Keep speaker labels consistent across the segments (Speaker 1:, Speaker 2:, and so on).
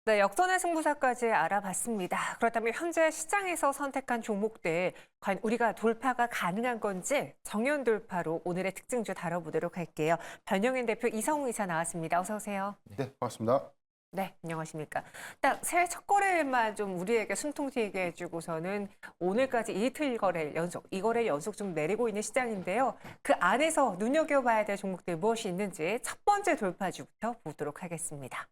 Speaker 1: 네, 역전의 승부사까지 알아봤습니다. 그렇다면 현재 시장에서 선택한 종목들, 과연 우리가 돌파가 가능한 건지 정면 돌파로 오늘의 특징주 다뤄보도록 할게요. 변영인 대표 이성우 이사 나왔습니다. 어서 오세요.
Speaker 2: 네, 반갑습니다.
Speaker 1: 네, 안녕하십니까. 딱 새해 첫 거래일만 좀 우리에게 숨통 트이게 해주고서는 오늘까지 이틀 거래 연속, 이 거래 연속 좀 내리고 있는 시장인데요. 그 안에서 눈여겨봐야 될 종목들 무엇이 있는지 첫 번째 돌파주부터 보도록 하겠습니다.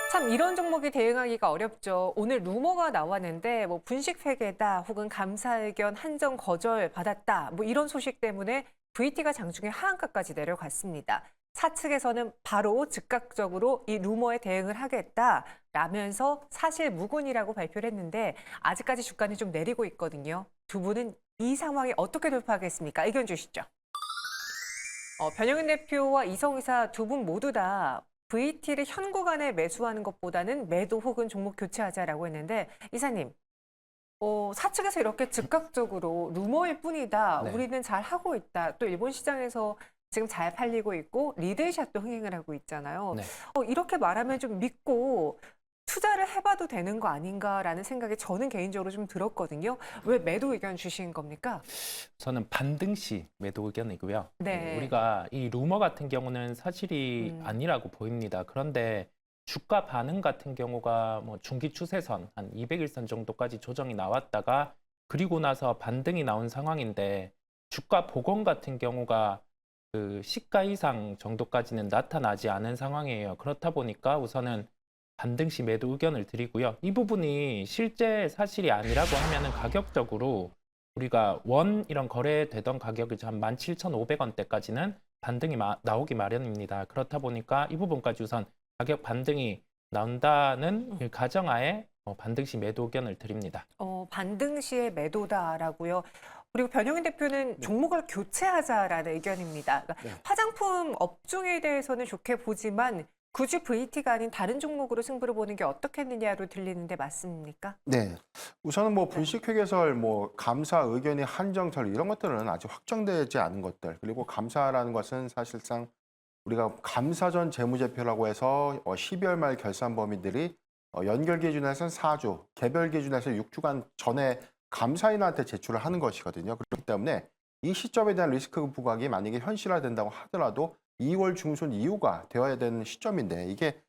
Speaker 1: 참 이런 종목이 대응하기가 어렵죠. 오늘 루머가 나왔는데 뭐 분식 회계다 혹은 감사 의견 한정 거절 받았다 뭐 이런 소식 때문에 VT가 장중에 하한가까지 내려갔습니다. 사측에서는 바로 즉각적으로 이 루머에 대응을 하겠다라면서 사실 무근이라고 발표를 했는데 아직까지 주가는 좀 내리고 있거든요. 두 분은 이 상황에 어떻게 돌파하겠습니까? 의견 주시죠. 변영인 대표와 이성 이사 두 분 모두 다 VT를 현 구간에 매수하는 것보다는 매도 혹은 종목 교체하자라고 했는데 이사님, 사측에서 이렇게 즉각적으로 루머일 뿐이다.
Speaker 3: 네.
Speaker 1: 우리는 잘 하고 있다. 또 일본 시장에서 지금 잘 팔리고 있고 리드샷도 흥행을 하고 있잖아요.
Speaker 3: 네.
Speaker 1: 이렇게 말하면 좀 믿고 투자를 해봐도 되는 거 아닌가라는 생각이 저는 개인적으로 좀 들었거든요. 왜 매도 의견 주신 겁니까?
Speaker 3: 저는 반등시 매도 의견이고요.
Speaker 1: 네.
Speaker 3: 우리가 이 루머 같은 경우는 사실이 아니라고 보입니다. 그런데 주가 반응 같은 경우가 뭐 중기 추세선 한 200일선 정도까지 조정이 나왔다가 그리고 나서 반등이 나온 상황인데 주가 복원 같은 경우가 그 시가 이상 정도까지는 나타나지 않은 상황이에요. 그렇다 보니까 우선은 반등시 매도 의견을 드리고요. 이 부분이 실제 사실이 아니라고 하면은 가격적으로 우리가 원 이런 거래되던 가격이 한 17,500원대까지는 반등이 나오기 마련입니다. 그렇다 보니까 이 부분까지 우선 가격 반등이 나온다는 그 가정하에 반등시 매도 의견을 드립니다.
Speaker 1: 반등 시에 매도다라고요. 그리고 변영인 대표는 종목을 교체하자라는 의견입니다. 그러니까
Speaker 2: 네.
Speaker 1: 화장품 업종에 대해서는 좋게 보지만 굳이 VT가 아닌 다른 종목으로 승부를 보는 게 어떻겠느냐로 들리는데 맞습니까?
Speaker 2: 네. 우선은 뭐 분식회계설, 뭐 감사 의견의 한정설 이런 것들은 아직 확정되지 않은 것들. 그리고 감사라는 것은 사실상 우리가 감사전 재무제표라고 해서 12월 말 결산 범위들이 연결 기준에서는 4주, 개별 기준에서 6주간 전에 감사인한테 제출을 하는 것이거든요. 그렇기 때문에 이 시점에 대한 리스크 부각이 만약에 현실화된다고 하더라도 2월 중순 이후가 되어야 되는 시점인데 이게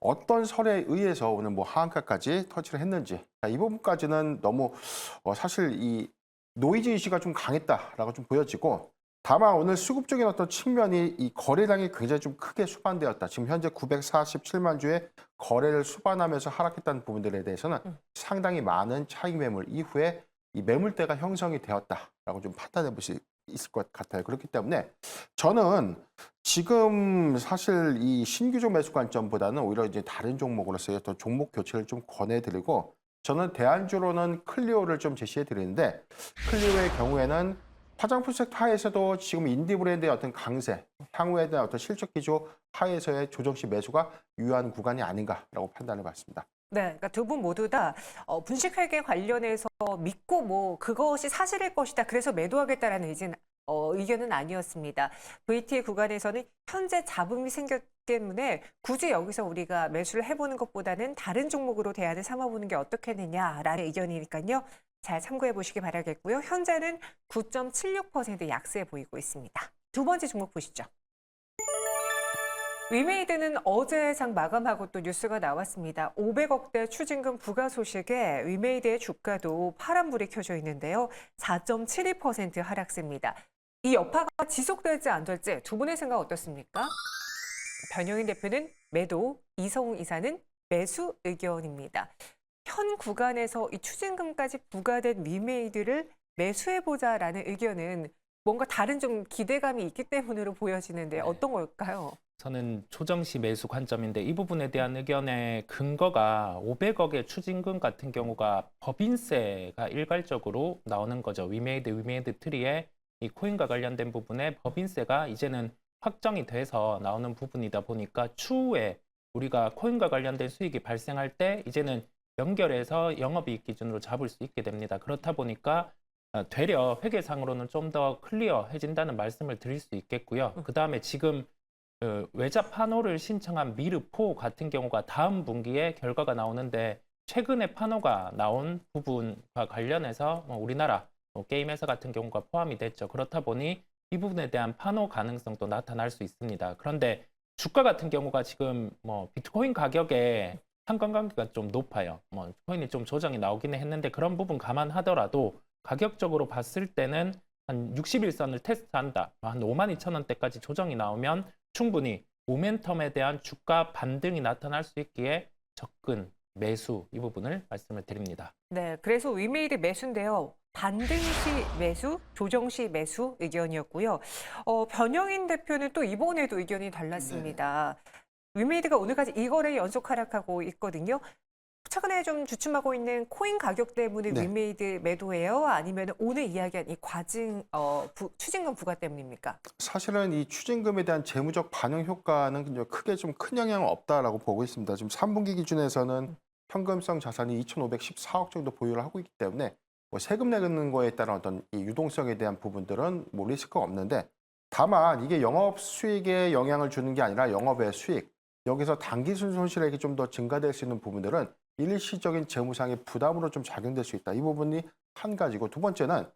Speaker 2: 어떤 설에 의해서 오늘 뭐 하한가까지 터치를 했는지 이 부분까지는 너무 사실 이 노이즈 이슈가 좀 강했다라고 좀 보여지고 다만 오늘 수급적인 어떤 측면이 이 거래량이 굉장히 좀 크게 수반되었다. 지금 현재 947만 주의 거래를 수반하면서 하락했다는 부분들에 대해서는 상당히 많은 차익 매물 이후에 이 매물대가 형성이 되었다라고 좀 판단해 볼 수 있을 것 같아요. 그렇기 때문에 저는 지금 사실 이 신규종 매수 관점보다는 오히려 이제 다른 종목으로서의 어떤 종목 교체를 좀 권해드리고 저는 대안주로는 클리오를 좀 제시해 드리는데 클리오의 경우에는 화장품 섹터 하에서도 지금 인디 브랜드의 어떤 강세, 향후에 대한 어떤 실적 기조 하에서의 조정시 매수가 유효한 구간이 아닌가라고 판단해 봤습니다.
Speaker 1: 네, 그러니까 두 분 모두 다 분식회계 관련해서 믿고 뭐 그것이 사실일 것이다. 그래서 매도하겠다라는 의견은 아니었습니다. VT 구간에서는 현재 잡음이 생겼기 때문에 굳이 여기서 우리가 매수를 해보는 것보다는 다른 종목으로 대안을 삼아보는 게 어떻겠느냐라는 의견이니까요. 잘 참고해 보시기 바라겠고요. 현재는 9.76% 약세 보이고 있습니다. 두 번째 종목 보시죠. 위메이드는 어제 장 마감하고 또 뉴스가 나왔습니다. 500억대 추징금 부과 소식에 위메이드의 주가도 파란불이 켜져 있는데요. 4.72% 하락세입니다. 이 여파가 지속될지 안 될지 두 분의 생각 어떻습니까? 변영인 대표는 매도, 이성우 이사는 매수 의견입니다. 현 구간에서 이 추징금까지 부과된 위메이드를 매수해보자라는 의견은 뭔가 다른 좀 기대감이 있기 때문으로 보여지는데 어떤 걸까요?
Speaker 3: 저는 조정시 매수 관점인데 이 부분에 대한 의견의 근거가 500억의 추징금 같은 경우가 법인세가 일괄적으로 나오는 거죠. 위메이드 트리에 이 코인과 관련된 부분에 법인세가 이제는 확정이 돼서 나오는 부분이다 보니까 추후에 우리가 코인과 관련된 수익이 발생할 때 이제는 연결해서 영업이익 기준으로 잡을 수 있게 됩니다. 그렇다 보니까 되려 회계상으로는 좀 더 클리어해진다는 말씀을 드릴 수 있겠고요. 그 다음에 지금 그 외자 판호를 신청한 미르포 같은 경우가 다음 분기에 결과가 나오는데 최근에 판호가 나온 부분과 관련해서 우리나라 게임 회사 같은 경우가 포함이 됐죠. 그렇다 보니 이 부분에 대한 판호 가능성도 나타날 수 있습니다. 그런데 주가 같은 경우가 지금 비트코인 가격에 상관관계가 좀 높아요. 비트코인이 좀 조정이 나오기는 했는데 그런 부분 감안하더라도 가격적으로 봤을 때는 한 60일선을 테스트한다. 한 52,000원대까지 조정이 나오면 충분히 모멘텀에 대한 주가 반등이 나타날 수 있기에 접근, 매수 이 부분을 말씀을 드립니다.
Speaker 1: 네, 그래서 위메이드 매수인데요. 반등 시 매수, 조정 시 매수 의견이었고요. 변영인 대표는 또 이번에도 의견이 달랐습니다. 위메이드가 오늘까지 이거래 연속 하락하고 있거든요. 최근에 좀 주춤하고 있는 코인 가격 때문에
Speaker 2: 네.
Speaker 1: 위메이드 매도예요? 아니면 오늘 이야기한 이 추징금 부과 때문입니까?
Speaker 2: 사실은 이 추징금에 대한 재무적 반영 효과는 크게 좀 큰 영향은 없다라고 보고 있습니다. 지금 3분기 기준에서는 현금성 자산이 2,514억 정도 보유를 하고 있기 때문에 세금 내는 거에 따른 어떤 이 유동성에 대한 부분들은 리스크가 없는데, 다만 이게 영업 수익에 영향을 주는 게 아니라 영업의 수익, 여기서 단기 손실액이 좀 더 증가될 수 있는 부분들은 일시적인 재무상의 부담으로 좀 작용될 수 있다. 이 부분이 한 가지고, 두 번째는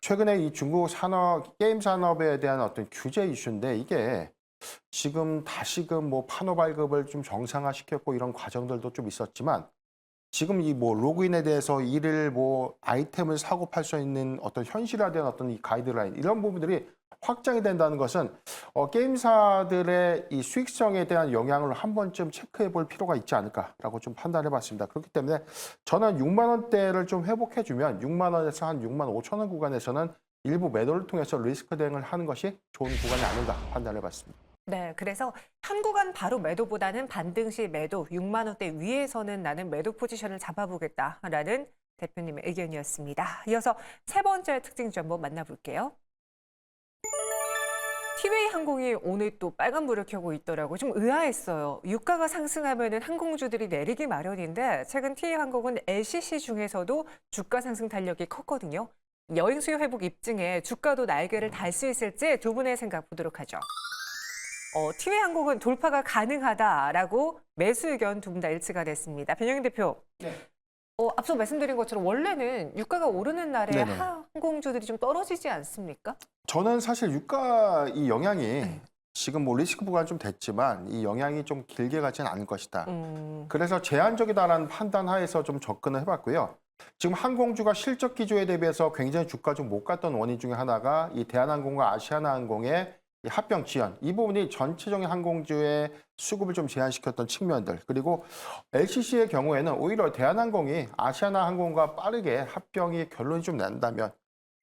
Speaker 2: 최근에 이 중국 게임 산업에 대한 어떤 규제 이슈인데, 이게 지금 다시금 판호 발급을 좀 정상화시켰고 이런 과정들도 좀 있었지만, 지금 이 로그인에 대해서 이를 아이템을 사고 팔 수 있는 어떤 현실화된 어떤 이 가이드라인, 이런 부분들이 확장이 된다는 것은 게임사들의 이 수익성에 대한 영향을 한 번쯤 체크해 볼 필요가 있지 않을까라고 좀 판단해 봤습니다. 그렇기 때문에 저는 6만 원대를 좀 회복해 주면 6만 원에서 한 6만 5천 원 구간에서는 일부 매도를 통해서 리스크 대응을 하는 것이 좋은 구간이 아닌가 판단해 봤습니다.
Speaker 1: 네, 그래서 한 구간 바로 매도보다는 반등 시 매도, 6만 원대 위에서는 나는 매도 포지션을 잡아보겠다라는 대표님의 의견이었습니다. 이어서 세 번째 특징 좀 한번 만나볼게요. 티웨이 항공이 오늘 또 빨간불을 켜고 있더라고요. 좀 의아했어요. 유가가 상승하면 항공주들이 내리기 마련인데 최근 티웨이 항공은 LCC 중에서도 주가 상승 탄력이 컸거든요. 여행 수요 회복 입증에 주가도 날개를 달 수 있을지 두 분의 생각 보도록 하죠. 티웨이 항공은 돌파가 가능하다라고 매수 의견 두 분 다 일치가 됐습니다. 변영인 대표.
Speaker 2: 네.
Speaker 1: 앞서 말씀드린 것처럼 원래는 유가가 오르는 날에
Speaker 2: 네네.
Speaker 1: 항공주들이 좀 떨어지지 않습니까?
Speaker 2: 저는 사실 유가 이 영향이 지금 리스크 부과는 좀 됐지만 이 영향이 좀 길게 가지는 않을 것이다. 그래서 제한적이다라는 판단 하에서 좀 접근을 해봤고요. 지금 항공주가 실적 기조에 대비해서 굉장히 주가 좀 못 갔던 원인 중에 하나가 이 대한항공과 아시아나항공의 이 합병 지연, 이 부분이 전체적인 항공주의 수급을 좀 제한시켰던 측면들, 그리고 LCC의 경우에는 오히려 대한항공이 아시아나항공과 빠르게 합병이 결론이 좀 난다면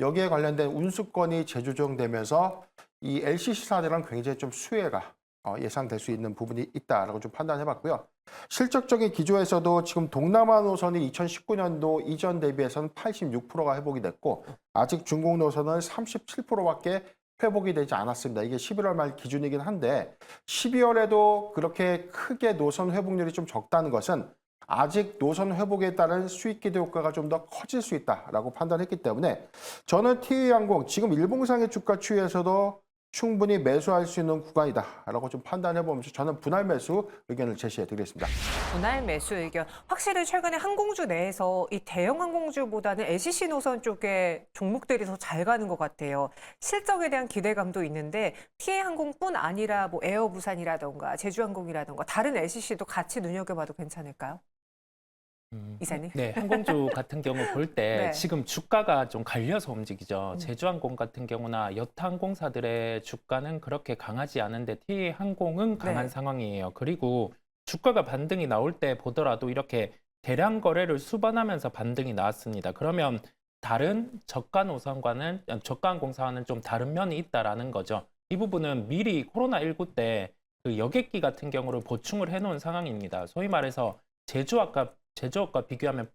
Speaker 2: 여기에 관련된 운수권이 재조정되면서 이 LCC사들은 굉장히 좀 수혜가 예상될 수 있는 부분이 있다라고 좀 판단해봤고요. 실적적인 기조에서도 지금 동남아 노선이 2019년도 이전 대비해서는 86%가 회복이 됐고, 아직 중국 노선은 37%밖에 회복이 되지 않았습니다. 이게 11월 말 기준이긴 한데 12월에도 그렇게 크게 노선 회복률이 좀 적다는 것은 아직 노선 회복에 따른 수익 기대 효과가 좀 더 커질 수 있다라고 판단했기 때문에 저는 티웨이항공 지금 일봉상의 주가 추이에서도 충분히 매수할 수 있는 구간이다라고 좀 판단해 보면서 저는 분할 매수 의견을 제시해 드리겠습니다.
Speaker 1: 분할 매수 의견. 확실히 최근에 항공주 내에서 이 대형 항공주보다는 LCC 노선 쪽에 종목들이 더 잘 가는 것 같아요. 실적에 대한 기대감도 있는데 티웨이 항공뿐 아니라 에어부산이라던가 제주항공이라던가 다른 LCC도 같이 눈여겨봐도 괜찮을까요? 이사님?
Speaker 3: 네, 항공주 같은 경우 볼 때
Speaker 1: 네.
Speaker 3: 지금 주가가 좀 갈려서 움직이죠. 제주항공 같은 경우나 여타항공사들의 주가는 그렇게 강하지 않은데 티웨이 항공은 강한
Speaker 1: 네.
Speaker 3: 상황이에요. 그리고 주가가 반등이 나올 때 보더라도 이렇게 대량 거래를 수반하면서 반등이 나왔습니다. 그러면 다른 저가 노선과는 저가 항공사와는 좀 다른 면이 있다라는 거죠. 이 부분은 미리 코로나19 때 그 여객기 같은 경우를 보충을 해놓은 상황입니다. 소위 말해서 제조업과 비교하면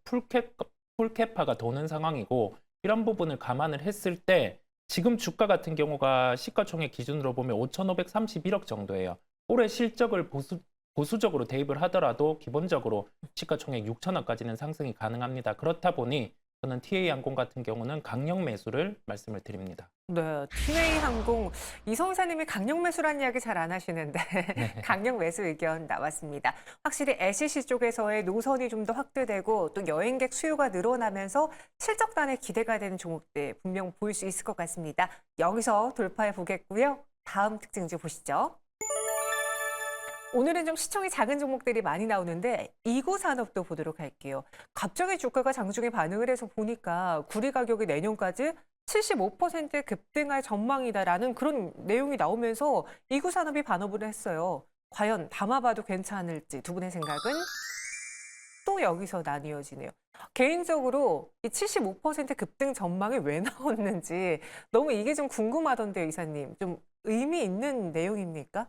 Speaker 3: 풀캐파가 도는 상황이고, 이런 부분을 감안을 했을 때 지금 주가 같은 경우가 시가총액 기준으로 보면 5,531억 정도예요. 올해 실적을 보수적으로 대입을 하더라도 기본적으로 시가총액 6천억까지는 상승이 가능합니다. 그렇다 보니 저는 TA항공 같은 경우는 강력 매수를 말씀을 드립니다.
Speaker 1: 네, 티웨이 항공 이 성사님이 강력 매수란 이야기 잘 안 하시는데
Speaker 3: 네.
Speaker 1: 강력 매수 의견 나왔습니다. 확실히 LCC 쪽에서의 노선이 좀 더 확대되고 또 여행객 수요가 늘어나면서 실적단에 기대가 되는 종목들 분명 보일 수 있을 것 같습니다. 여기서 돌파해 보겠고요. 다음 특징주 보시죠. 오늘은 좀 시총이 작은 종목들이 많이 나오는데 이구산업도 보도록 할게요. 갑자기 주가가 장중에 반응을 해서 보니까 구리 가격이 내년까지 75% 급등할 전망이다라는 그런 내용이 나오면서 이구산업이 반업을 했어요. 과연 담아봐도 괜찮을지 두 분의 생각은 또 여기서 나뉘어지네요. 개인적으로 이 75% 급등 전망이 왜 나왔는지 너무 이게 좀 궁금하던데요, 이사님. 좀 의미 있는 내용입니까?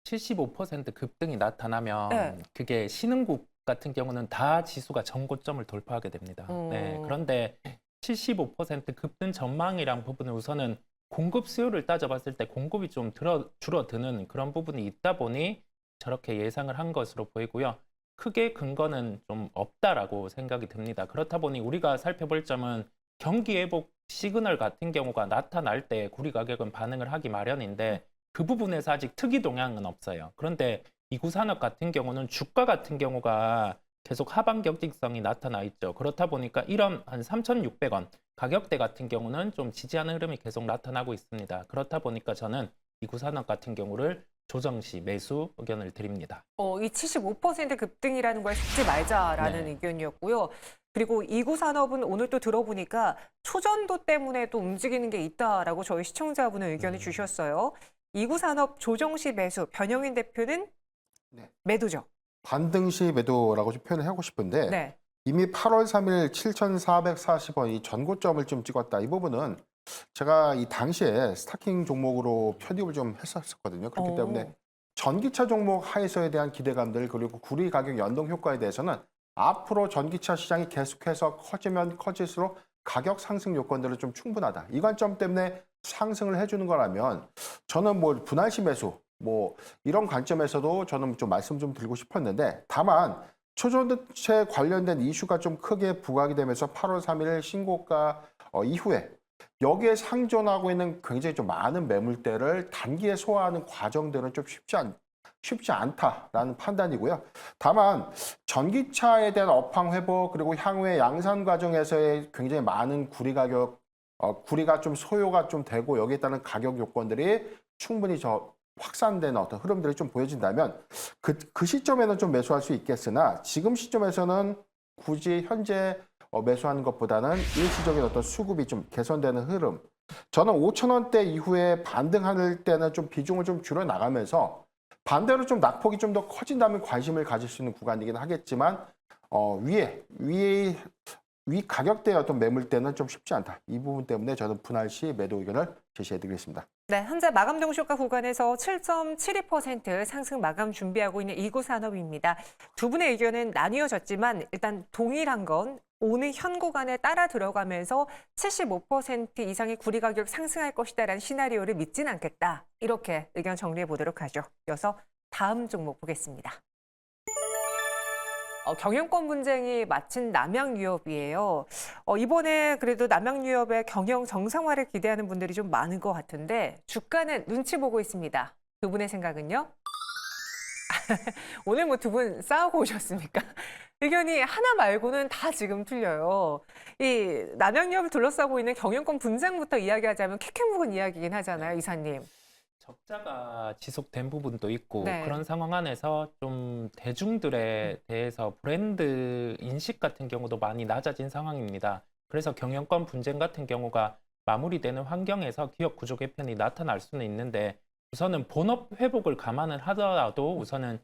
Speaker 3: 75% 급등이 나타나면
Speaker 1: 네.
Speaker 3: 그게 신흥국 같은 경우는 다 지수가 전고점을 돌파하게 됩니다. 네, 그런데 75% 급등 전망이란 부분은 우선은 공급 수요를 따져봤을 때 공급이 좀 줄어드는 그런 부분이 있다 보니 저렇게 예상을 한 것으로 보이고요. 크게 근거는 좀 없다라고 생각이 듭니다. 그렇다 보니 우리가 살펴볼 점은 경기 회복 시그널 같은 경우가 나타날 때 구리 가격은 반응을 하기 마련인데 그 부분에서 아직 특이 동향은 없어요. 그런데 이구산업 같은 경우는 주가 같은 경우가 계속 하방 경직성이 나타나 있죠. 그렇다 보니까 이런 한 3,600원 가격대 같은 경우는 좀 지지하는 흐름이 계속 나타나고 있습니다. 그렇다 보니까 저는 이구산업 같은 경우를 조정 시 매수 의견을 드립니다.
Speaker 1: 이 75% 급등이라는 걸 속지 말자라는
Speaker 3: 네.
Speaker 1: 의견이었고요. 그리고 이구산업은 오늘 또 들어보니까 초전도 때문에 또 움직이는 게 있다라고 저희 시청자분은 의견을 주셨어요. 이구산업 조정 시 매수, 변영인 대표는
Speaker 2: 네.
Speaker 1: 매도죠.
Speaker 2: 반등시 매도라고 좀 표현을 하고 싶은데
Speaker 1: 네.
Speaker 2: 이미 8월 3일 7,440원 이 전고점을 좀 찍었다. 이 부분은 제가 이 당시에 스타킹 종목으로 편입을 좀 했었거든요. 그렇기 때문에 전기차 종목 하에서에 대한 기대감들 그리고 구리 가격 연동 효과에 대해서는 앞으로 전기차 시장이 계속해서 커지면 커질수록 가격 상승 요건들은 좀 충분하다. 이 관점 때문에 상승을 해주는 거라면 저는 뭐 분할시 매수 뭐 이런 관점에서도 저는 좀 말씀 좀 드리고 싶었는데 다만 초전도체 관련된 이슈가 좀 크게 부각이 되면서 8월 3일 신고가 이후에 여기에 상존하고 있는 굉장히 좀 많은 매물대를 단기에 소화하는 과정들은 좀 쉽지 않다라는 판단이고요. 다만 전기차에 대한 업황 회복 그리고 향후의 양산 과정에서의 굉장히 많은 구리 가격 구리가 좀 소요가 좀 되고 여기에 따른 가격 요건들이 충분히 확산되는 어떤 흐름들이 좀 보여진다면 그 시점에는 좀 매수할 수 있겠으나 지금 시점에서는 굳이 현재 매수하는 것보다는 일시적인 어떤 수급이 좀 개선되는 흐름. 저는 5,000원대 이후에 반등할 때는 좀 비중을 좀 줄여 나가면서 반대로 좀 낙폭이 좀 더 커진다면 관심을 가질 수 있는 구간이긴 하겠지만 위 가격대의 어떤 매물대는 좀 쉽지 않다. 이 부분 때문에 저는 분할시 매도 의견을 제시해드리겠습니다.
Speaker 1: 네, 현재 마감 동시효가 구간에서 7.72% 상승 마감 준비하고 있는 이구산업입니다. 두 분의 의견은 나뉘어졌지만 일단 동일한 건 오늘 현 구간에 따라 들어가면서 75% 이상의 구리 가격 상승할 것이다라는 시나리오를 믿진 않겠다. 이렇게 의견 정리해 보도록 하죠. 이어서 다음 종목 보겠습니다. 경영권 분쟁이 마친 남양유업이에요. 이번에 그래도 남양유업의 경영 정상화를 기대하는 분들이 좀 많은 것 같은데 주가는 눈치 보고 있습니다. 두 분의 생각은요? 오늘 뭐 두 분 싸우고 오셨습니까? 의견이 하나 말고는 다 지금 틀려요. 이 남양유업을 둘러싸고 있는 경영권 분쟁부터 이야기하자면 캐캐묵은 이야기긴 하잖아요, 이사님.
Speaker 3: 적자가 지속된 부분도 있고
Speaker 1: 네.
Speaker 3: 그런 상황 안에서 좀 대중들에 대해서 브랜드 인식 같은 경우도 많이 낮아진 상황입니다. 그래서 경영권 분쟁 같은 경우가 마무리되는 환경에서 기업 구조 개편이 나타날 수는 있는데 우선은 본업 회복을 감안을 하더라도 우선은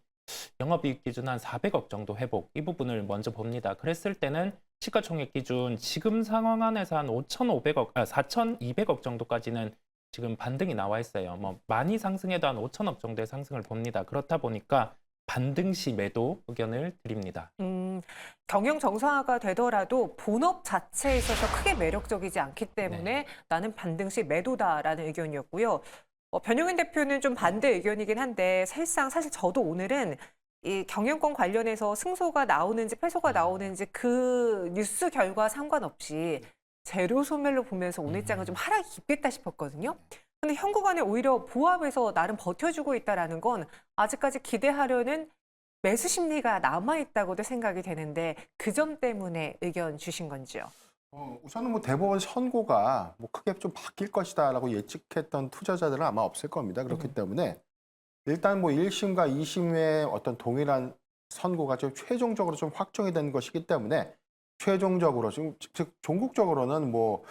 Speaker 3: 영업이익 기준 한 400억 정도 회복 이 부분을 먼저 봅니다. 그랬을 때는 시가총액 기준 지금 상황 안에서 한 4,200억 정도까지는 지금 반등이 나와 있어요. 뭐 많이 상승해도 한 5천억 정도의 상승을 봅니다. 그렇다 보니까 반등 시 매도 의견을 드립니다.
Speaker 1: 경영 정상화가 되더라도 본업 자체에 있어서 크게 매력적이지 않기 때문에
Speaker 3: 네.
Speaker 1: 나는 반등 시 매도다라는 의견이었고요. 변영인 대표는 좀 반대 의견이긴 한데 사실 저도 오늘은 이 경영권 관련해서 승소가 나오는지 패소가 나오는지 그 뉴스 결과 상관없이 재료 소멸로 보면서 오늘 장은 좀 하락이 깊겠다 싶었거든요. 근데 현구간에 오히려 보합해서 나름 버텨주고 있다라는 건 아직까지 기대하려는 매수 심리가 남아있다고도 생각이 되는데 그 점 때문에 의견 주신 건지요?
Speaker 2: 우선은 뭐 대법원 선고가 뭐 크게 좀 바뀔 것이다라고 예측했던 투자자들은 아마 없을 겁니다. 그렇기 때문에 일단 뭐 1심과 2심의 어떤 동일한 선고가 좀 최종적으로 좀 확정이 된 것이기 때문에 최종적으로 지금 즉 종국적으로는 뭐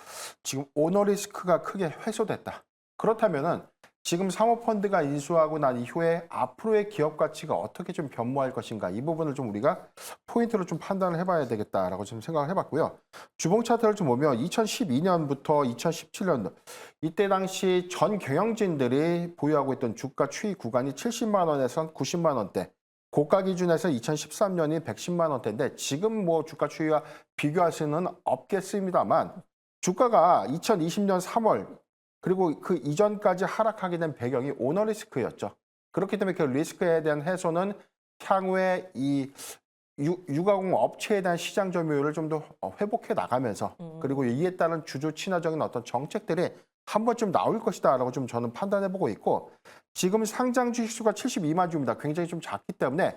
Speaker 2: 지금 오너 리스크가 크게 해소됐다. 그렇다면은 지금 사모펀드가 인수하고 난 이후에 앞으로의 기업 가치가 어떻게 좀 변모할 것인가 이 부분을 좀 우리가 포인트로 좀 판단을 해봐야 되겠다라고 좀 생각을 해봤고요. 주봉 차트를 좀 보면 2012년부터 2017년도 이때 당시 전 경영진들이 보유하고 있던 주가 추이 구간이 70만 원에서 90만 원대. 고가 기준에서 2013년이 110만 원대인데 지금 뭐 주가 추이와 비교할 수는 없겠습니다만 주가가 2020년 3월 그리고 그 이전까지 하락하게 된 배경이 오너 리스크였죠. 그렇기 때문에 그 리스크에 대한 해소는 향후에 이 유가공 업체에 대한 시장 점유율을 좀 더 회복해 나가면서 그리고 이에 따른 주주 친화적인 어떤 정책들이 한 번쯤 나올 것이다라고 좀 저는 판단해 보고 있고 지금 상장 주식 수가 72만 주입니다. 굉장히 좀 작기 때문에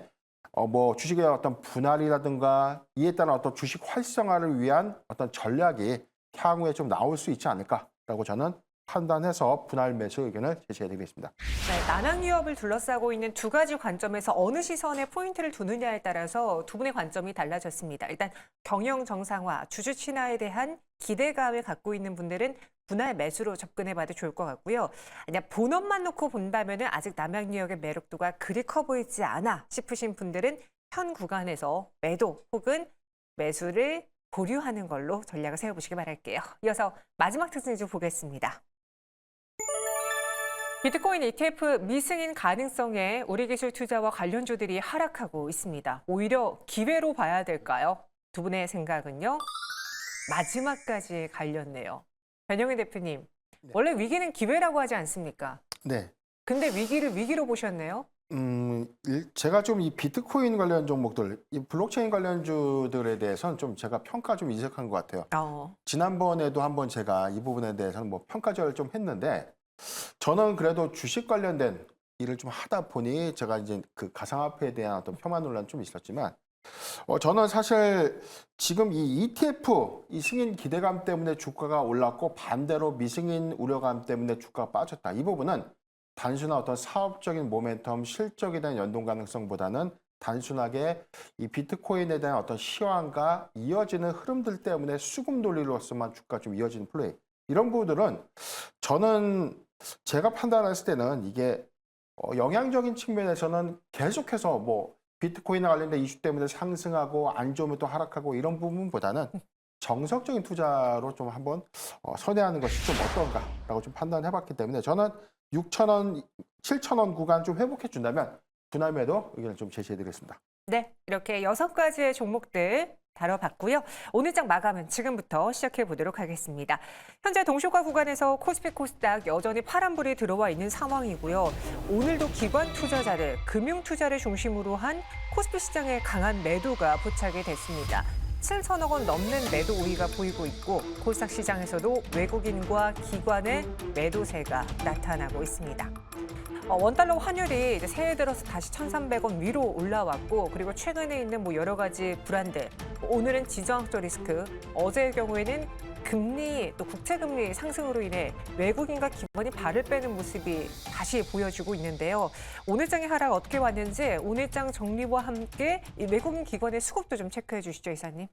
Speaker 2: 뭐 주식의 어떤 분할이라든가 이에 따른 어떤 주식 활성화를 위한 어떤 전략이 향후에 좀 나올 수 있지 않을까라고 저는 판단해서 분할 매수 의견을 제시해드리겠습니다.
Speaker 1: 네, 난항 위협을 둘러싸고 있는 두 가지 관점에서 어느 시선에 포인트를 두느냐에 따라서 두 분의 관점이 달라졌습니다. 일단 경영 정상화, 주주 친화에 대한 기대감을 갖고 있는 분들은 분할 매수로 접근해봐도 좋을 것 같고요. 아니야 본업만 놓고 본다면 아직 남양 유역의 매력도가 그리 커 보이지 않아 싶으신 분들은 현 구간에서 매도 혹은 매수를 보류하는 걸로 전략을 세워보시기 바랄게요. 이어서 마지막 특징 좀 보겠습니다. 비트코인 ETF 미승인 가능성에 우리 기술 투자와 관련주들이 하락하고 있습니다. 오히려 기회로 봐야 될까요? 두 분의 생각은요? 마지막까지 갈렸네요. 변영희 대표님, 원래 위기는 기회라고 하지 않습니까?
Speaker 2: 네.
Speaker 1: 근데 위기를 위기로 보셨네요.
Speaker 2: 제가 좀 이 비트코인 관련 종목들, 이 블록체인 관련주들에 대해서는 좀 제가 평가 좀 이색한 것 같아요. 지난번에도 한번 제가 이 부분에 대해서는 뭐 평가절을 좀 했는데 저는 그래도 주식 관련된 일을 좀 하다 보니 제가 이제 그 가상화폐에 대한 어떤 폄하 논란 좀 있었지만 저는 사실 지금 이 ETF 이 승인 기대감 때문에 주가가 올랐고 반대로 미승인 우려감 때문에 주가가 빠졌다. 이 부분은 단순한 어떤 사업적인 모멘텀, 실적에 대한 연동 가능성보다는 단순하게 이 비트코인에 대한 어떤 시황과 이어지는 흐름들 때문에 수급 논리로서만 주가 좀 이어지는 플레이. 이런 부분들은 저는 제가 판단했을 때는 이게 영향적인 측면에서는 계속해서 뭐 비트코인에 관련된 이슈 때문에 상승하고 안 좋으면 또 하락하고 이런 부분보다는 정석적인 투자로 좀 한번 선회하는 것이 좀 어떤가라고 좀 판단해봤기 때문에 저는 6,000원, 7,000원 구간 좀 회복해 준다면 분할 매도 의견을 좀 제시해드리겠습니다.
Speaker 1: 네, 이렇게 6가지의 종목들 다뤄봤고요. 오늘 장 마감은 지금부터 시작해 보도록 하겠습니다. 현재 동시가 구간에서 코스피 코스닥 여전히 파란불이 들어와 있는 상황이고요. 오늘도 기관 투자자들, 금융 투자를 중심으로 한 코스피 시장에 강한 매도가 포착이 됐습니다. 7천억 원 넘는 매도 우위가 보이고 있고 코스닥 시장에서도 외국인과 기관의 매도세가 나타나고 있습니다. 원달러 환율이 이제 새해 들어서 다시 1,300원 위로 올라왔고 그리고 최근에 있는 뭐 여러 가지 불안들, 오늘은 지정학적 리스크, 어제의 경우에는 금리 또 국채금리 상승으로 인해 외국인과 기관이 발을 빼는 모습이 다시 보여지고 있는데요. 오늘 장의 하락 어떻게 왔는지 오늘 장 정리와 함께 이 외국인 기관의 수급도 좀 체크해 주시죠, 이사님.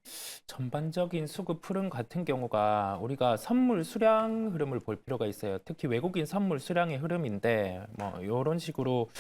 Speaker 3: 전반적인 수급 흐름 같은 경우가 우리가 선물 수량 흐름을 볼 필요가 있어요. 특히 외국인 선물 수량의 흐름인데 뭐 이런 식으로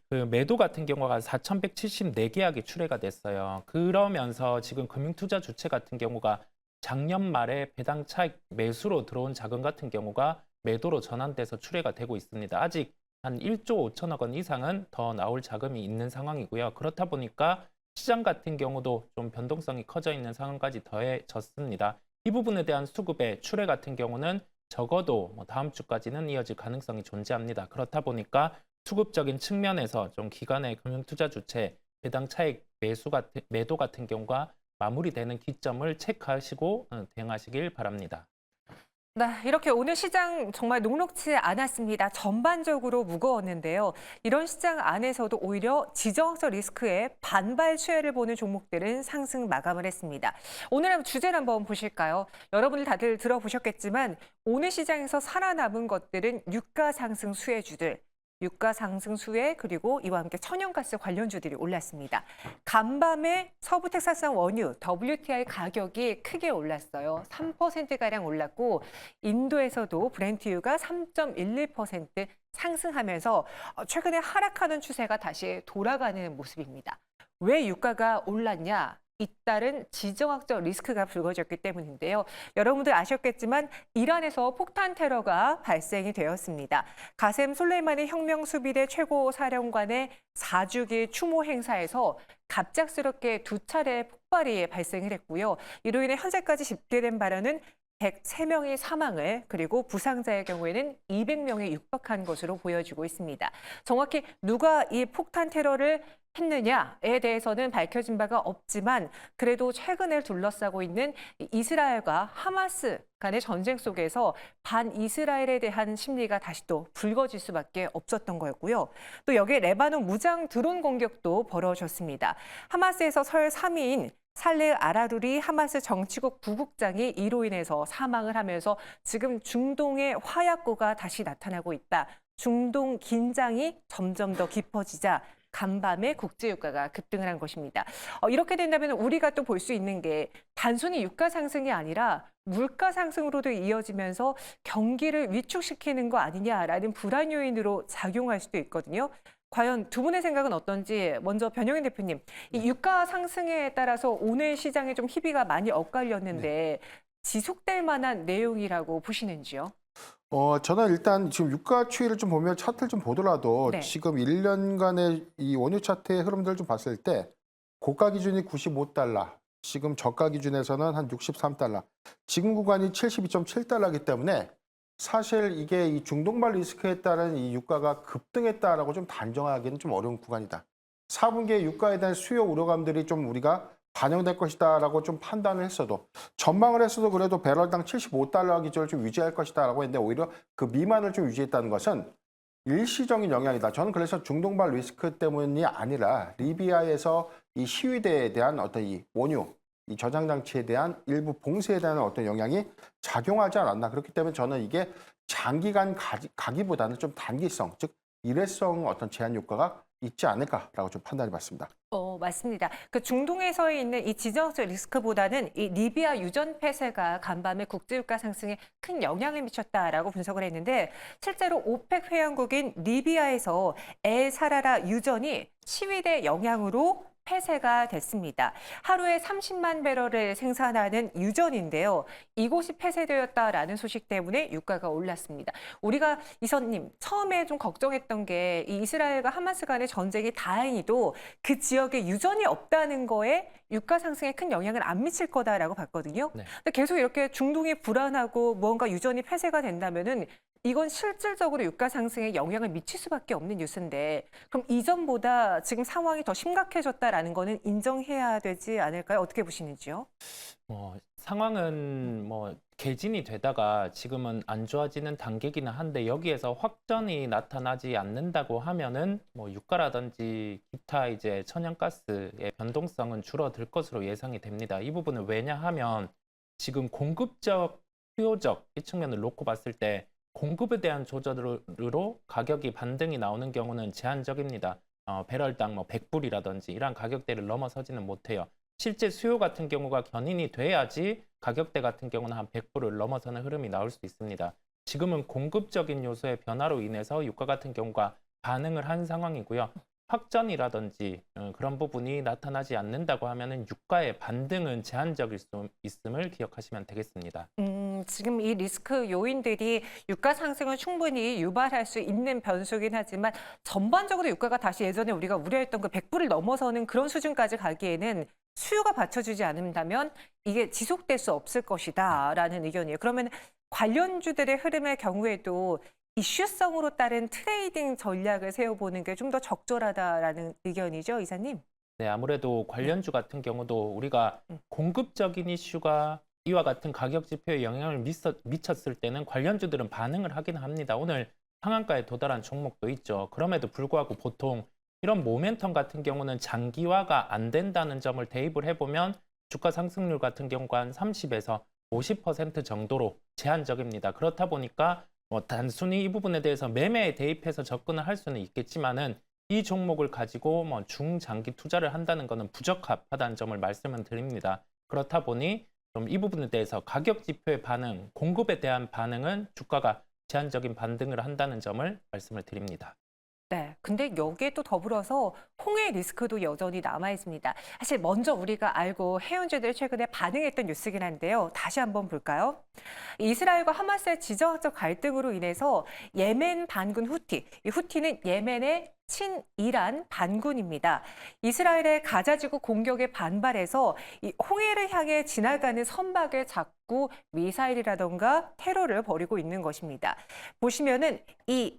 Speaker 3: 그 매도 같은 경우가 4,174계약이 출회가 됐어요. 그러면서 지금 금융투자 주체 같은 경우가 작년 말에 배당 차익 매수로 들어온 자금 같은 경우가 매도로 전환돼서 출회가 되고 있습니다. 아직 한 1조 5천억 원 이상은 더 나올 자금이 있는 상황이고요. 그렇다 보니까 시장 같은 경우도 좀 변동성이 커져 있는 상황까지 더해졌습니다. 이 부분에 대한 수급의 출회 같은 경우는 적어도 뭐 다음 주까지는 이어질 가능성이 존재합니다. 그렇다 보니까 수급적인 측면에서 좀 기관의 금융투자 주체 배당 차익 매도 같은 경우가 마무리되는 기점을 체크하시고 대응하시길 바랍니다.
Speaker 1: 네, 이렇게 오늘 시장 정말 녹록지 않았습니다. 전반적으로 무거웠는데요. 이런 시장 안에서도 오히려 지정학적 리스크에 반발 수혜를 보는 종목들은 상승 마감을 했습니다. 오늘 주제를 한번 보실까요? 여러분들 다들 들어보셨겠지만 오늘 시장에서 살아남은 것들은 유가 상승 수혜주들. 유가 상승 수혜 그리고 이와 함께 천연가스 관련주들이 올랐습니다. 간밤에 서부 텍사스산 원유 WTI 가격이 크게 올랐어요. 3%가량 올랐고 인도에서도 브렌트유가 3.11% 상승하면서 최근에 하락하는 추세가 다시 돌아가는 모습입니다. 왜 유가가 올랐냐? 잇따른 지정학적 리스크가 불거졌기 때문인데요. 여러분들 아셨겠지만 이란에서 폭탄 테러가 발생이 되었습니다. 가셈 솔레이마니 혁명수비대 최고사령관의 4주기 추모 행사에서 갑작스럽게 2차례 폭발이 발생을 했고요. 이로 인해 현재까지 집계된 발언은 103명이 사망을 그리고 부상자의 경우에는 200명에 육박한 것으로 보여지고 있습니다. 정확히 누가 이 폭탄 테러를 했느냐에 대해서는 밝혀진 바가 없지만 그래도 최근에 둘러싸고 있는 이스라엘과 하마스 간의 전쟁 속에서 반이스라엘에 대한 심리가 다시 또 불거질 수밖에 없었던 거였고요. 또 여기에 레바논 무장 드론 공격도 벌어졌습니다. 하마스에서 설 3위인 살레 아라루리 하마스 정치국 부국장이 이로 인해서 사망을 하면서 지금 중동의 화약고가 다시 나타나고 있다. 중동 긴장이 점점 더 깊어지자 간밤에 국제유가가 급등을 한 것입니다. 이렇게 된다면 우리가 또 볼 수 있는 게 단순히 유가 상승이 아니라 물가 상승으로도 이어지면서 경기를 위축시키는 거 아니냐라는 불안 요인으로 작용할 수도 있거든요. 과연 두 분의 생각은 어떤지 먼저 변영인 대표님, 이 유가 상승에 따라서 오늘 시장에 좀 희비가 많이 엇갈렸는데 지속될 만한 내용이라고 보시는지요?
Speaker 2: 저는 일단 지금 유가 추이를 좀 보면 차트를 좀 보더라도
Speaker 1: 네.
Speaker 2: 지금 1년간의 이 원유 차트의 흐름들을 좀 봤을 때 고가 기준이 95달러, 지금 저가 기준에서는 한 63달러, 지금 구간이 72.7달러이기 때문에 사실 이게 이 중동발 리스크에 따른 이 유가가 급등했다라고 좀 단정하기는 좀 어려운 구간이다. 4분기에 유가에 대한 수요 우려감들이 좀 우리가 반영될 것이다라고 좀 판단을 했어도 전망을 했어도 그래도 배럴당 75달러 기준을 좀 유지할 것이다라고 했는데 오히려 그 미만을 좀 유지했다는 것은 일시적인 영향이다. 저는 그래서 중동발 리스크 때문이 아니라 리비아에서 이 시위대에 대한 어떤 이 원유, 이 저장 장치에 대한 일부 봉쇄에 대한 어떤 영향이 작용하지 않았나. 그렇기 때문에 저는 이게 장기간 가기보다는 좀 단기성, 즉 일회성 어떤 제한 효과가 있지 않을까라고 좀 판단해 봤습니다.
Speaker 1: 맞습니다. 그 중동에서 있는 이 지정학적 리스크보다는 이 리비아 유전 폐쇄가 간밤에 국제유가 상승에 큰 영향을 미쳤다라고 분석을 했는데 실제로 오펙 회원국인 리비아에서 엘 사라라 유전이 시위대 영향으로 폐쇄가 됐습니다. 하루에 30만 배럴을 생산하는 유전인데요. 이곳이 폐쇄되었다라는 소식 때문에 유가가 올랐습니다. 우리가 이선님 처음에 좀 걱정했던 게 이 이스라엘과 하마스 간의 전쟁이 다행히도 그 지역에 유전이 없다는 거에 유가 상승에 큰 영향을 안 미칠 거다라고 봤거든요.
Speaker 3: 네.
Speaker 1: 근데 계속 이렇게 중동이 불안하고 무언가 유전이 폐쇄가 된다면은 이건 실질적으로 유가 상승에 영향을 미칠 수밖에 없는 뉴스인데 그럼 이전보다 지금 상황이 더 심각해졌다라는 거는 인정해야 되지 않을까요? 어떻게 보시는지요?
Speaker 3: 상황은 개진이 되다가 지금은 안 좋아지는 단계기는 한데 여기에서 확전이 나타나지 않는다고 하면은 유가라든지 기타 이제 천연가스의 변동성은 줄어들 것으로 예상이 됩니다. 이 부분은 왜냐하면 지금 공급적, 수요적 이 측면을 놓고 봤을 때 공급에 대한 조절으로 가격이 반등이 나오는 경우는 제한적입니다. 배럴당 100불이라든지 이러한 가격대를 넘어서지는 못해요. 실제 수요 같은 경우가 견인이 돼야지 가격대 같은 경우는 한 100불을 넘어서는 흐름이 나올 수 있습니다. 지금은 공급적인 요소의 변화로 인해서 유가 같은 경우가 반응을 한 상황이고요. 확전이라든지 그런 부분이 나타나지 않는다고 하면은 유가의 반등은 제한적일 수 있음을 기억하시면 되겠습니다.
Speaker 1: 지금 이 리스크 요인들이 유가 상승을 충분히 유발할 수 있는 변수긴 하지만 전반적으로 유가가 다시 예전에 우리가 우려했던 그 100불을 넘어서는 그런 수준까지 가기에는 수요가 받쳐주지 않는다면 이게 지속될 수 없을 것이다라는 의견이에요. 그러면 관련주들의 흐름의 경우에도 이슈성으로 따른 트레이딩 전략을 세워보는 게 좀 더 적절하다라는 의견이죠, 이사님?
Speaker 3: 네, 아무래도 관련주 같은 경우도 우리가 공급적인 이슈가 이와 같은 가격 지표에 영향을 미쳤을 때는 관련주들은 반응을 하긴 합니다. 오늘 상한가에 도달한 종목도 있죠. 그럼에도 불구하고 보통 이런 모멘텀 같은 경우는 장기화가 안 된다는 점을 대입을 해보면 주가 상승률 같은 경우가 한 30에서 50% 정도로 제한적입니다. 그렇다 보니까 단순히 이 부분에 대해서 매매에 대입해서 접근을 할 수는 있겠지만은 이 종목을 가지고 중장기 투자를 한다는 것은 부적합하다는 점을 말씀을 드립니다. 그렇다 보니 좀 이 부분에 대해서 가격 지표의 반응, 공급에 대한 반응은 주가가 제한적인 반등을 한다는 점을 말씀을 드립니다.
Speaker 1: 네, 근데 여기에 또 더불어서 홍해 리스크도 여전히 남아 있습니다. 사실 먼저 우리가 알고 해운주들이 최근에 반응했던 뉴스긴 한데요. 다시 한번 볼까요? 이스라엘과 하마스의 지정학적 갈등으로 인해서 예멘 반군 후티, 이 후티는 예멘의 친이란 반군입니다. 이스라엘의 가자지구 공격에 반발해서 이 홍해를 향해 지나가는 선박에 자꾸 미사일이라던가 테러를 벌이고 있는 것입니다. 보시면은 이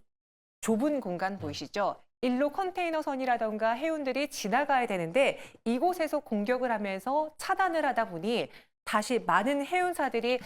Speaker 1: 좁은 공간 보이시죠? 일로 컨테이너선이라던가 해운들이 지나가야 되는데 이곳에서 공격을 하면서 차단을 하다 보니 다시 많은 해운사들이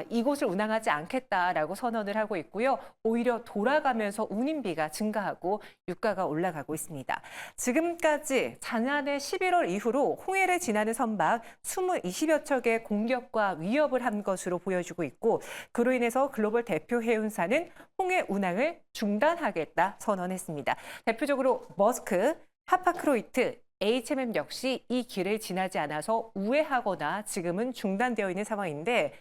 Speaker 1: 이곳을 운항하지 않겠다라고 선언을 하고 있고요. 오히려 돌아가면서 운임비가 증가하고 유가가 올라가고 있습니다. 지금까지 지난해 11월 이후로 홍해를 지나는 선박 20여 척의 공격과 위협을 한 것으로 보여지고 있고 그로 인해서 글로벌 대표 해운사는 홍해 운항을 중단하겠다 선언했습니다. 대표적으로 머스크, 하파크로이트, HMM 역시 이 길을 지나지 않아서 우회하거나 지금은 중단되어 있는 상황인데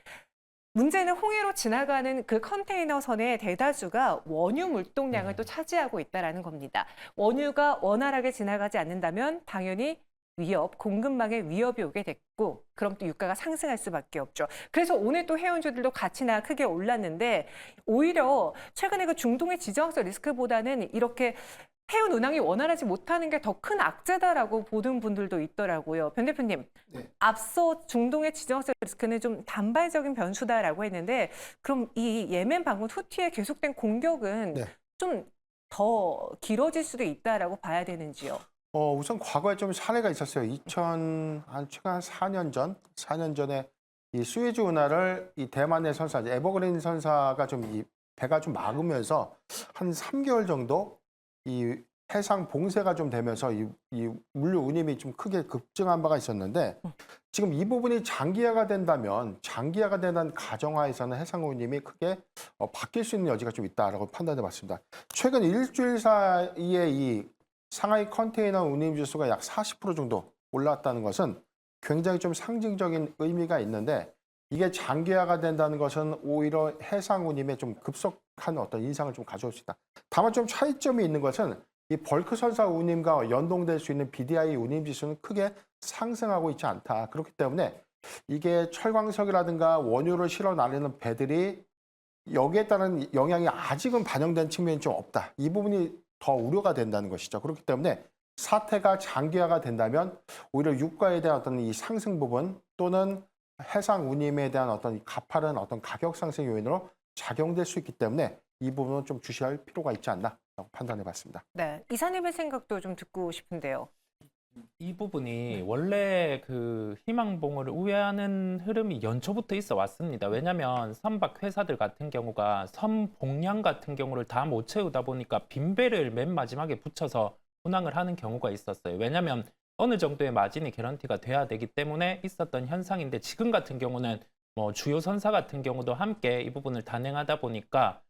Speaker 1: 문제는 홍해로 지나가는 그 컨테이너선의 대다수가 원유 물동량을 또 차지하고 있다는 겁니다. 원유가 원활하게 지나가지 않는다면 당연히 공급망에 위협이 오게 됐고 그럼 또 유가가 상승할 수밖에 없죠. 그래서 오늘 또 해운주들도 가치나 크게 올랐는데 오히려 최근에 그 중동의 지정학적 리스크보다는 이렇게 해운 운항이 원활하지 못하는 게 더 큰 악재다라고 보는 분들도 있더라고요. 변 대표님,
Speaker 2: 네.
Speaker 1: 앞서 중동의 지정학적 리스크는 좀 단발적인 변수다라고 했는데 그럼 이 예멘 반군 후티의 계속된 공격은
Speaker 2: 네.
Speaker 1: 좀 더 길어질 수도 있다라고 봐야 되는지요?
Speaker 2: 우선 과거에 좀 사례가 있었어요. 최근 한 4년 전에 이 수에즈 운하를 이 대만의 선사, 에버그린 선사가 좀 이 배가 좀 막으면서 한 3개월 정도 이 해상 봉쇄가 좀 되면서 이 물류 운임이 좀 크게 급증한 바가 있었는데 지금 이 부분이 장기화가 된다는 가정하에서는 해상 운임이 크게 바뀔 수 있는 여지가 좀 있다라고 판단해 봤습니다. 최근 일주일 사이에 이 상하이 컨테이너 운임 지수가 약 40% 정도 올랐다는 것은 굉장히 좀 상징적인 의미가 있는데 이게 장기화가 된다는 것은 오히려 해상 운임에 좀 급속한 어떤 인상을 좀 가져올 수 있다. 다만 좀 차이점이 있는 것은 이 벌크 선사 운임과 연동될 수 있는 BDI 운임 지수는 크게 상승하고 있지 않다. 그렇기 때문에 이게 철광석이라든가 원유를 실어 나르는 배들이 여기에 따른 영향이 아직은 반영된 측면이 좀 없다. 이 부분이 더 우려가 된다는 것이죠. 그렇기 때문에 사태가 장기화가 된다면 오히려 유가에 대한 어떤 이 상승 부분 또는 해상 운임에 대한 어떤 가파른 어떤 가격 상승 요인으로 작용될 수 있기 때문에 이 부분은 좀 주시할 필요가 있지 않나 판단해 봤습니다.
Speaker 1: 네, 이사님의 생각도 좀 듣고 싶은데요.
Speaker 3: 이 부분이 원래 그 희망봉을 우회하는 흐름이 연초부터 있어 왔습니다. 왜냐하면 선박 회사들 같은 경우가 선봉량 같은 경우를 다 못 채우다 보니까 빈배를 맨 마지막에 붙여서 운항을 하는 경우가 있었어요. 왜냐하면 어느 정도의 마진이 개런티가 돼야 되기 때문에 있었던 현상인데 지금 같은 경우는 주요 선사 같은 경우도 함께 이 부분을 단행하다 보니까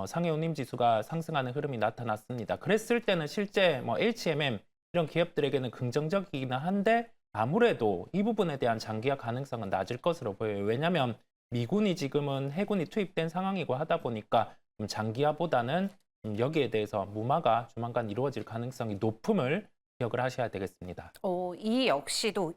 Speaker 3: 상해 운임 지수가 상승하는 흐름이 나타났습니다. 그랬을 때는 실제 HMM 이런 기업들에게는 긍정적이기는 한데 아무래도 이 부분에 대한 장기화 가능성은 낮을 것으로 보여요. 왜냐하면 미군이 지금은 해군이 투입된 상황이고 하다 보니까 장기화보다는 여기에 대해서 무마가 조만간 이루어질 가능성이 높음을 기억을 하셔야 되겠습니다.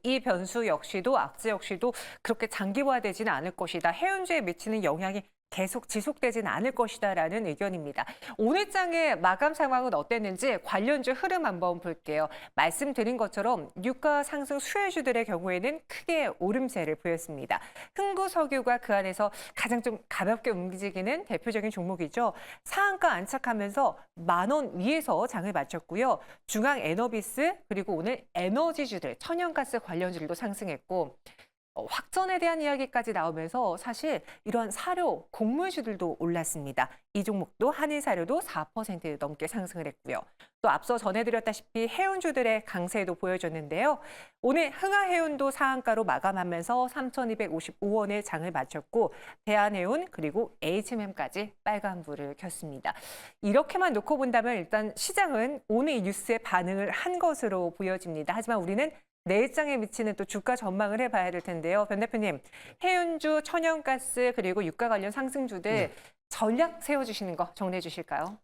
Speaker 1: 이 변수 역시도 악재 역시도 그렇게 장기화되지는 않을 것이다. 해운주에 미치는 영향이 계속 지속되진 않을 것이다라는 의견입니다. 오늘 장의 마감 상황은 어땠는지 관련주 흐름 한번 볼게요. 말씀드린 것처럼 유가 상승 수혜주들의 경우에는 크게 오름세를 보였습니다. 흥구석유가 그 안에서 가장 좀 가볍게 움직이는 대표적인 종목이죠. 상한가 안착하면서 10,000원 위에서 장을 마쳤고요. 중앙에너비스 그리고 오늘 에너지주들, 천연가스 관련주들도 상승했고 확전에 대한 이야기까지 나오면서 사실 이런 사료, 곡물주들도 올랐습니다. 이 종목도 한일사료도 4% 넘게 상승을 했고요. 또 앞서 전해드렸다시피 해운주들의 강세도 보여줬는데요. 오늘 흥하해운도 상한가로 마감하면서 3,255원의 장을 마쳤고 대한해운 그리고 HMM까지 빨간불을 켰습니다. 이렇게만 놓고 본다면 일단 시장은 오늘 이 뉴스에 반응을 한 것으로 보여집니다. 하지만 우리는 내일장에 미치는 또 주가 전망을 해봐야 될 텐데요. 변 대표님, 해운주, 천연가스 그리고 유가 관련 상승주들 전략 세워주시는 거 정리해 주실까요?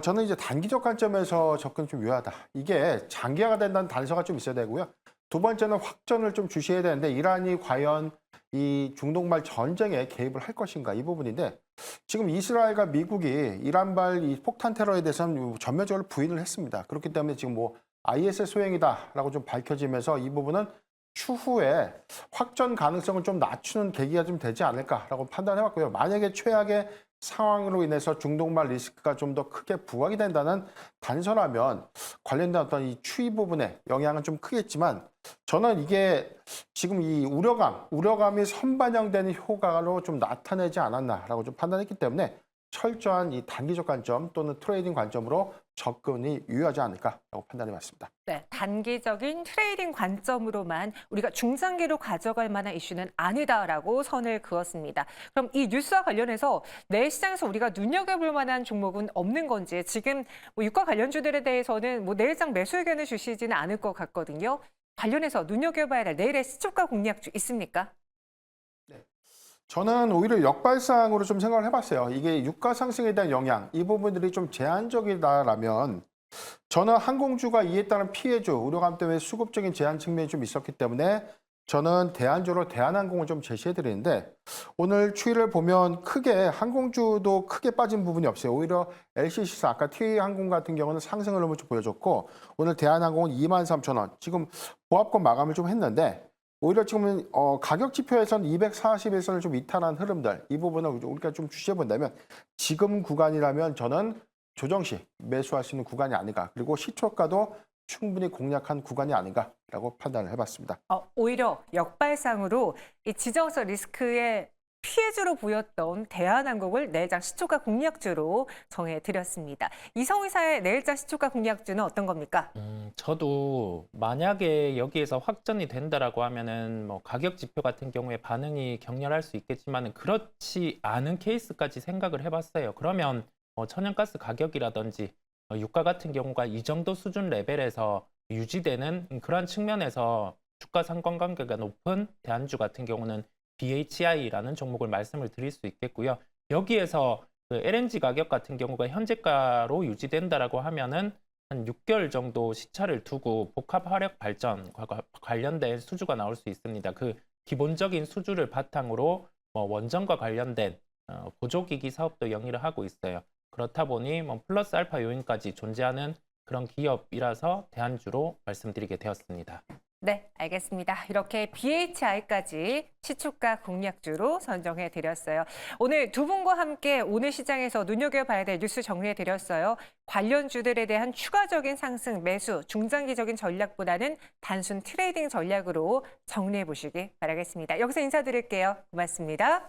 Speaker 2: 저는 이제 단기적 관점에서 접근 좀 유효하다. 이게 장기화가 된다는 단서가 좀 있어야 되고요. 두 번째는 확전을 좀 주시해야 되는데 이란이 과연 이 중동발 전쟁에 개입을 할 것인가 이 부분인데 지금 이스라엘과 미국이 이란발 이 폭탄 테러에 대해서는 전면적으로 부인을 했습니다. 그렇기 때문에 지금 뭐 IS 소행이다라고 좀 밝혀지면서 이 부분은 추후에 확전 가능성을 좀 낮추는 계기가 좀 되지 않을까라고 판단해봤고요. 만약에 최악의 상황으로 인해서 중동발 리스크가 좀 더 크게 부각이 된다는 단서라면 관련된 어떤 이 추이 부분에 영향은 좀 크겠지만 저는 이게 지금 이 우려감이 선반영되는 효과로 좀 나타내지 않았나라고 좀 판단했기 때문에 철저한 이 단기적 관점 또는 트레이딩 관점으로 접근이 유효하지 않을까라고 판단해봤습니다.
Speaker 1: 네, 단기적인 트레이딩 관점으로만 우리가 중장기로 가져갈 만한 이슈는 아니다라고 선을 그었습니다. 그럼 이 뉴스와 관련해서 내일 시장에서 우리가 눈여겨볼 만한 종목은 없는 건지 지금 뭐 유가 관련주들에 대해서는 뭐 내일장 매수 의견을 주시지는 않을 것 같거든요. 관련해서 눈여겨봐야 될 내일의 시초가 공략주 있습니까?
Speaker 2: 저는 오히려 역발상으로 좀 생각을 해봤어요. 이게 유가 상승에 대한 영향, 이 부분들이 좀 제한적이다라면 저는 항공주가 이에 따른 피해주, 우려감 때문에 수급적인 제한 측면이 좀 있었기 때문에 저는 대안주로 대한항공을 좀 제시해드리는데 오늘 추이를 보면 크게 항공주도 크게 빠진 부분이 없어요. 오히려 LCC사, 아까 TA항공 같은 경우는 상승 흐름을 좀 보여줬고 오늘 대한항공은 23,000원, 지금 보합권 마감을 좀 했는데 오히려 지금은 가격 지표에서는 241선을 좀 이탈한 흐름들 이 부분을 우리가 좀 주시해 본다면 지금 구간이라면 저는 조정 시 매수할 수 있는 구간이 아닌가 그리고 시초가도 충분히 공략한 구간이 아닌가라고 판단을 해봤습니다.
Speaker 1: 오히려 역발상으로 이 지정학적 리스크의 피해주로 보였던 대한항공을 내일장 시초가 공략주로 정해드렸습니다. 이성희 사의 내일장 시초가 공략주는 어떤 겁니까?
Speaker 3: 저도 만약에 여기에서 확전이 된다라고 하면은 뭐 가격 지표 같은 경우에 반응이 격렬할 수 있겠지만은 그렇지 않은 케이스까지 생각을 해봤어요. 그러면 천연가스 가격이라든지 유가 같은 경우가 이 정도 수준 레벨에서 유지되는 그러한 측면에서 주가 상관관계가 높은 대안주 같은 경우는 BHI라는 종목을 말씀을 드릴 수 있겠고요. 여기에서 그 LNG 가격 같은 경우가 현재가로 유지된다라고 하면은 한 6개월 정도 시차를 두고 복합 화력 발전과 관련된 수주가 나올 수 있습니다. 그 기본적인 수주를 바탕으로 원전과 관련된 보조기기 사업도 영위를 하고 있어요. 그렇다 보니 플러스 알파 요인까지 존재하는 그런 기업이라서 대안주로 말씀드리게 되었습니다.
Speaker 1: 네, 알겠습니다. 이렇게 BHI까지 시초가 공략주로 선정해 드렸어요. 오늘 두 분과 함께 오늘 시장에서 눈여겨봐야 될 뉴스 정리해 드렸어요. 관련주들에 대한 추가적인 상승, 매수, 중장기적인 전략보다는 단순 트레이딩 전략으로 정리해 보시기 바라겠습니다. 여기서 인사드릴게요. 고맙습니다.